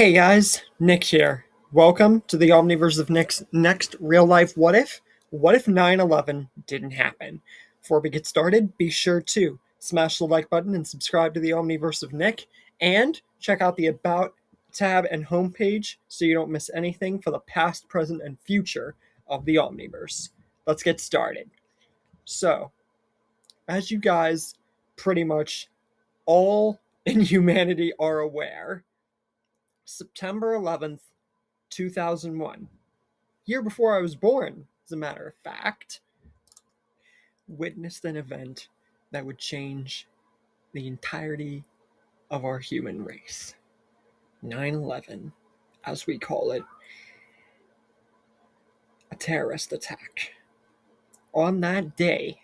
Hey guys, Nick here. Welcome to the Omniverse of Nick's next real life what if? What if 9/11 didn't happen? Before we get started, be sure to smash the like button and subscribe to the Omniverse of Nick, and check out the About tab and homepage so you don't miss anything for the past, present, and future of the Omniverse. Let's get started. So, as you guys pretty much all in humanity are aware, September 11th, 2001, year before I was born, as a matter of fact, witnessed an event that would change the entirety of our human race. 9/11, as we call it, a terrorist attack. On that day,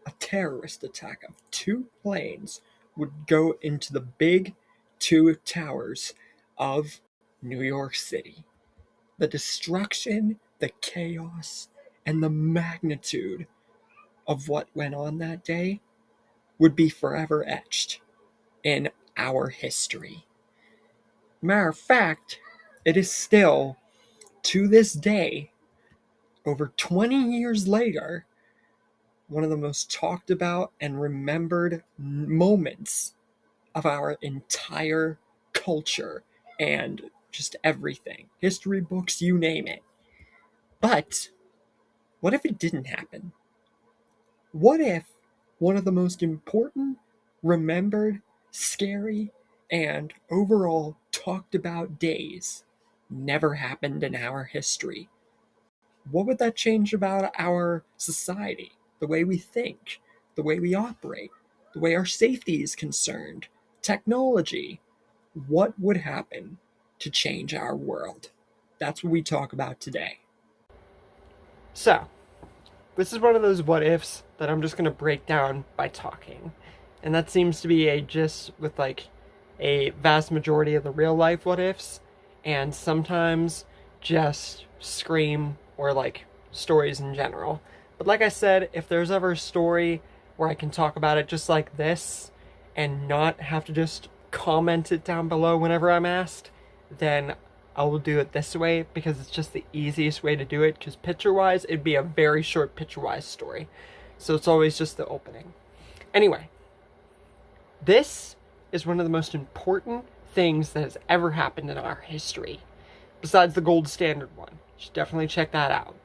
a terrorist attack of two planes would go into the big two towers of New York City. The destruction, the chaos, and the magnitude of what went on that day would be forever etched in our history. Matter of fact, it is still, to this day, over 20 years later, one of the most talked about and remembered moments of our entire culture and just everything. History books, you name it. But what if it didn't happen? What if one of the most important, remembered, scary, and overall talked about days never happened in our history? What would that change about our society? The way we think, the way we operate, the way our safety is concerned, technology? What would happen to change our world? That's what we talk about today. So, this is one of those what ifs that I'm just going to break down by talking. And that seems to be a gist with like a vast majority of the real life what ifs, and sometimes just Scream or like stories in general. But like I said, if there's ever a story where I can talk about it just like this and not have to just comment it down below whenever I'm asked, then I will do it this way because it's just the easiest way to do it, because picture-wise, it'd be a very short picture-wise story. So it's always just the opening. Anyway, this is one of the most important things that has ever happened in our history, besides the gold standard one. You should definitely check that out.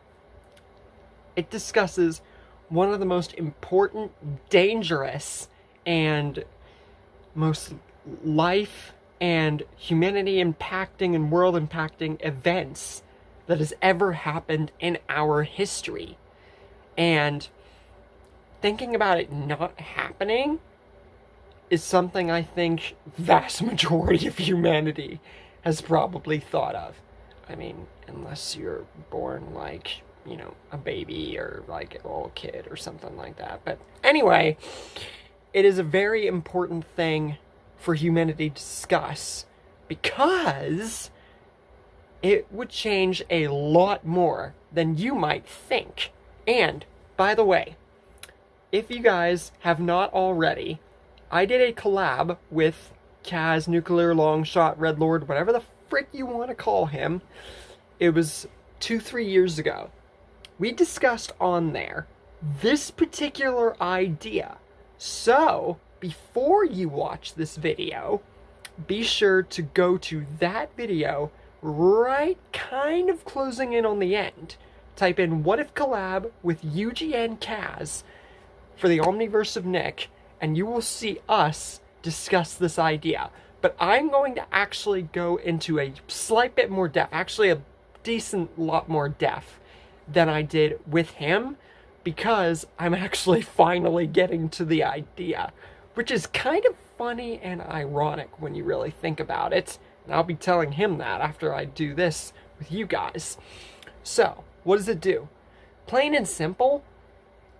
It discusses one of the most important, dangerous, and most life and humanity impacting and world impacting events that has ever happened in our history. And thinking about it not happening is something I think vast majority of humanity has probably thought of. I mean, unless you're born like, a baby or like a little kid or something like that. But anyway, it is a very important thing for humanity to discuss, because it would change a lot more than you might think. And, by the way, if you guys have not already, I did a collab with Kaz, Nuclear Longshot, Red Lord, whatever the frick you want to call him. It was 2-3 years ago. We discussed on there this particular idea. So, before you watch this video, be sure to go to that video right kind of closing in on the end. Type in what if collab with UGN Kaz for the Omniverse of Nick, and you will see us discuss this idea. But I'm going to actually go into a slight bit more depth, actually a decent lot more depth than I did with him, because I'm actually finally getting to the idea, which is kind of funny and ironic when you really think about it. And I'll be telling him that after I do this with you guys. So, what does it do? Plain and simple,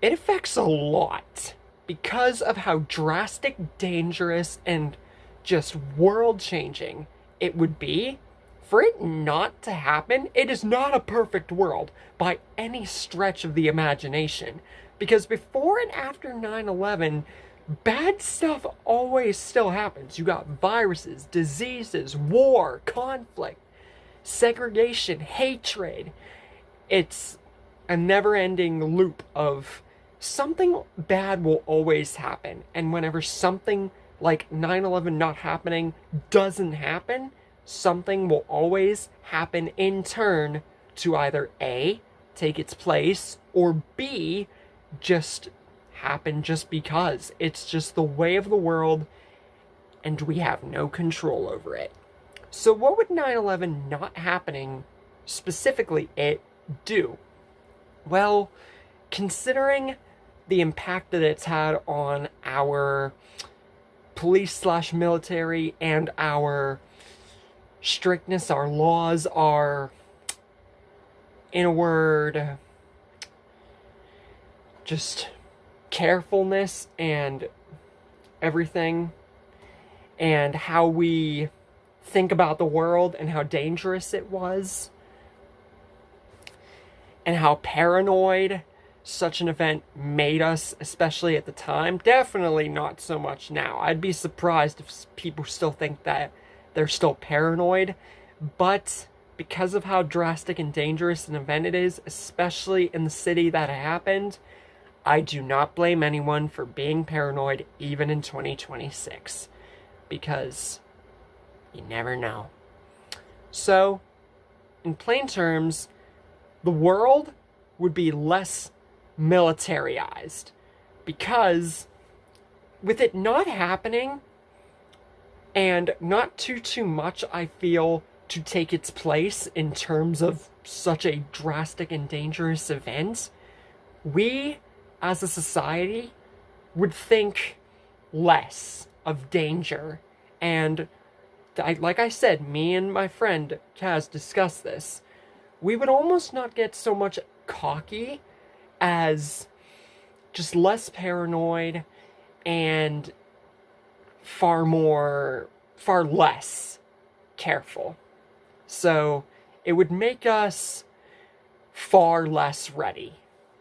it affects a lot because of how drastic, dangerous, and just world-changing it would be. For it not to happen, it is not a perfect world by any stretch of the imagination. Because before and after 9/11, bad stuff always still happens. You got viruses, diseases, war, conflict, segregation, hatred. It's a never-ending loop of something bad will always happen. And whenever something like 9/11 not happening doesn't happen, something will always happen in turn to either A, take its place, or B, just happen just because. It's just the way of the world, and we have no control over it. So what would 9/11 not happening, specifically it, do? Well, considering the impact that it's had on our police/military and our strictness, our laws, our, in a word, just carefulness and everything, and how we think about the world and how dangerous it was, and how paranoid such an event made us, especially at the time. Definitely not so much now. I'd be surprised if people still think that they're still paranoid, but because of how drastic and dangerous an event it is, especially in the city that it happened, I do not blame anyone for being paranoid even in 2026, because you never know. So, in plain terms, the world would be less militarized, because with it not happening and not too much, I feel, to take its place in terms of such a drastic and dangerous event, we as a society would think less of danger. And like I said, me and my friend Kaz discussed this, we would almost not get so much cocky as just less paranoid and far less careful. So it would make us far less ready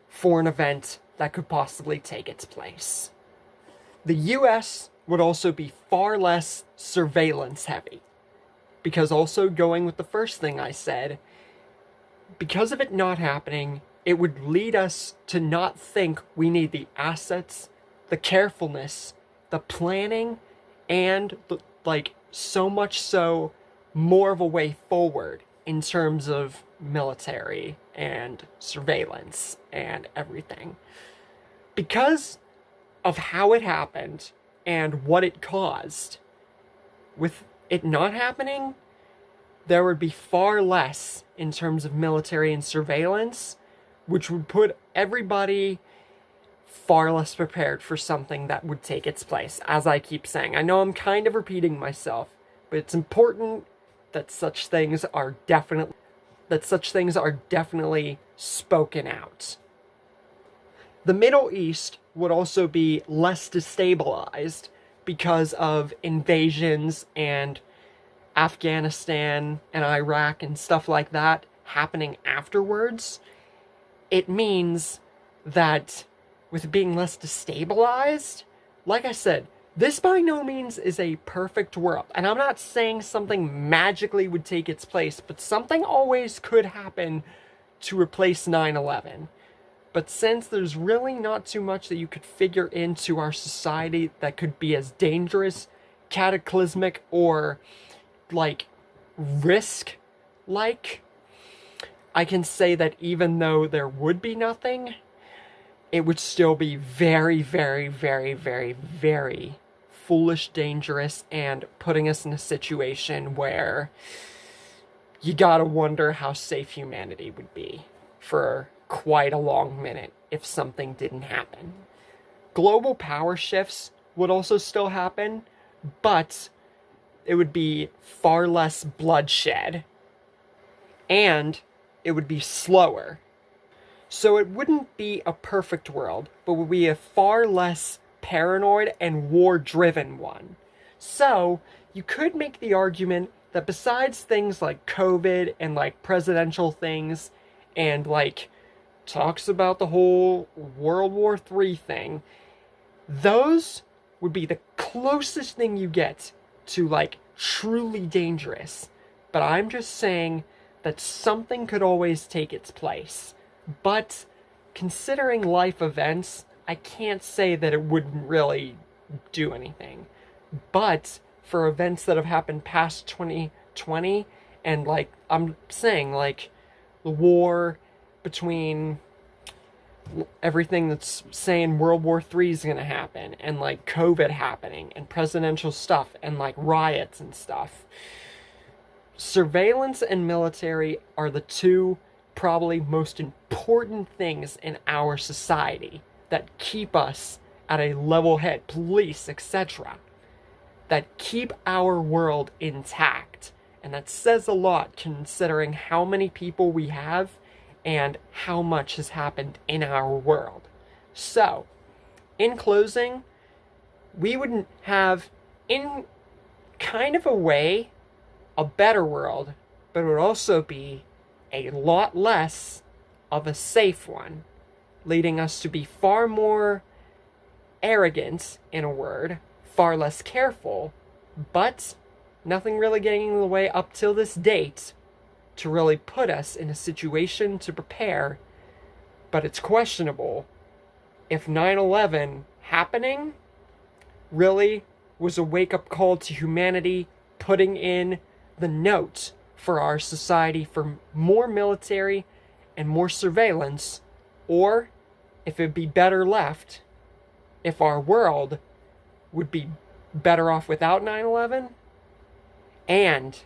for an event that could possibly take its place. The US would also be far less surveillance heavy, because also going with the first thing I said, because of it not happening, it would lead us to not think we need the assets, the carefulness, the planning, and so much so more of a way forward in terms of military and surveillance and everything. Because of how it happened and what it caused, with it not happening, there would be far less in terms of military and surveillance, which would put everybody far less prepared for something that would take its place. As I keep saying, I know I'm kind of repeating myself, but it's important that such things are definitely spoken out. The Middle East would also be less destabilized because of invasions and Afghanistan and Iraq and stuff like that happening afterwards. It means that with being less destabilized, like I said, this by no means is a perfect world. And I'm not saying something magically would take its place, but something always could happen to replace 9/11. But since there's really not too much that you could figure into our society that could be as dangerous, cataclysmic, or risk-like, I can say that even though there would be nothing, it would still be very, very, very, very, very foolish, dangerous, and putting us in a situation where you gotta wonder how safe humanity would be for quite a long minute if something didn't happen. Global power shifts would also still happen, but it would be far less bloodshed, and it would be slower. So it wouldn't be a perfect world, but would be a far less paranoid and war-driven one. So you could make the argument that besides things like COVID and presidential things and talks about the whole World War III thing, those would be the closest thing you get to, like, truly dangerous. But I'm just saying that something could always take its place. But considering life events, I can't say that it wouldn't really do anything. But for events that have happened past 2020, and, like, I'm saying, like, the war between everything that's saying World War III is going to happen, and, like, COVID happening, and presidential stuff, and, like, riots and stuff. Surveillance and military are the two probably most important things in our society that keep us at a level head, police, etc., that keep our world intact. And that says a lot considering how many people we have and how much has happened in our world. So, in closing, we would have, in kind of a way, a better world, but it would also be a lot less of a safe one, leading us to be far more arrogant, in a word, far less careful, but nothing really getting in the way up till this date to really put us in a situation to prepare. But it's questionable if 9/11 happening really was a wake-up call to humanity, putting in the note for our society for more military and more surveillance, or if it'd be better left, if our world would be better off without 9/11 and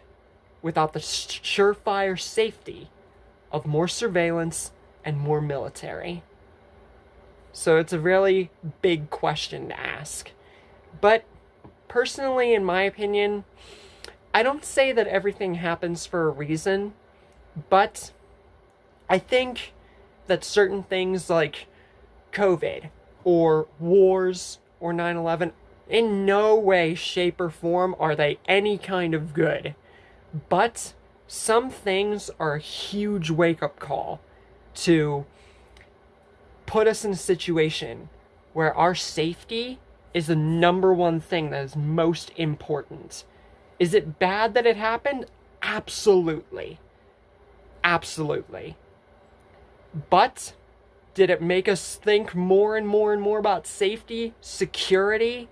without the surefire safety of more surveillance and more military. So it's a really big question to ask. But personally, in my opinion, I don't say that everything happens for a reason, but I think that certain things like COVID or wars or 9/11, in no way, shape, or form are they any kind of good. But some things are a huge wake-up call to put us in a situation where our safety is the number one thing that is most important. Is it bad that it happened? Absolutely. Absolutely. But did it make us think more and more and more about safety, security,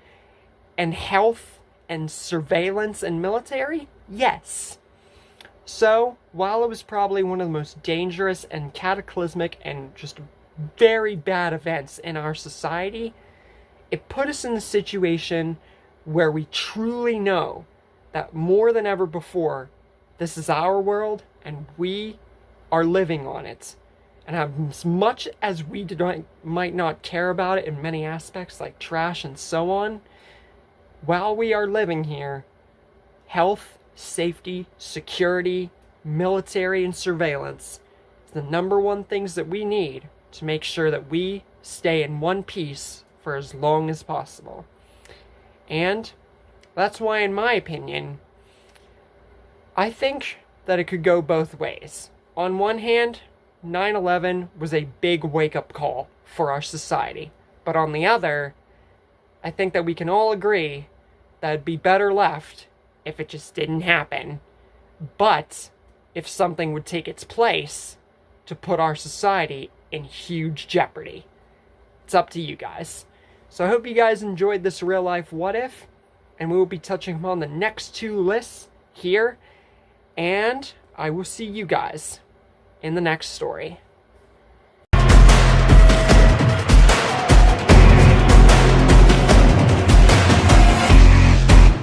and health, and surveillance and military? Yes. So, while it was probably one of the most dangerous and cataclysmic and just very bad events in our society, it put us in a situation where we truly know that more than ever before, this is our world and we are living on it. And as much as we might not care about it in many aspects like trash and so on, while we are living here, health, safety, security, military, and surveillance is the number one things that we need to make sure that we stay in one piece for as long as possible. And that's why, in my opinion, I think that it could go both ways. On one hand, 9/11 was a big wake-up call for our society. But on the other, I think that we can all agree that it'd be better left if it just didn't happen. But if something would take its place to put our society in huge jeopardy. It's up to you guys. So I hope you guys enjoyed this real-life what-if, and we will be touching upon the next two lists here, and I will see you guys in the next story.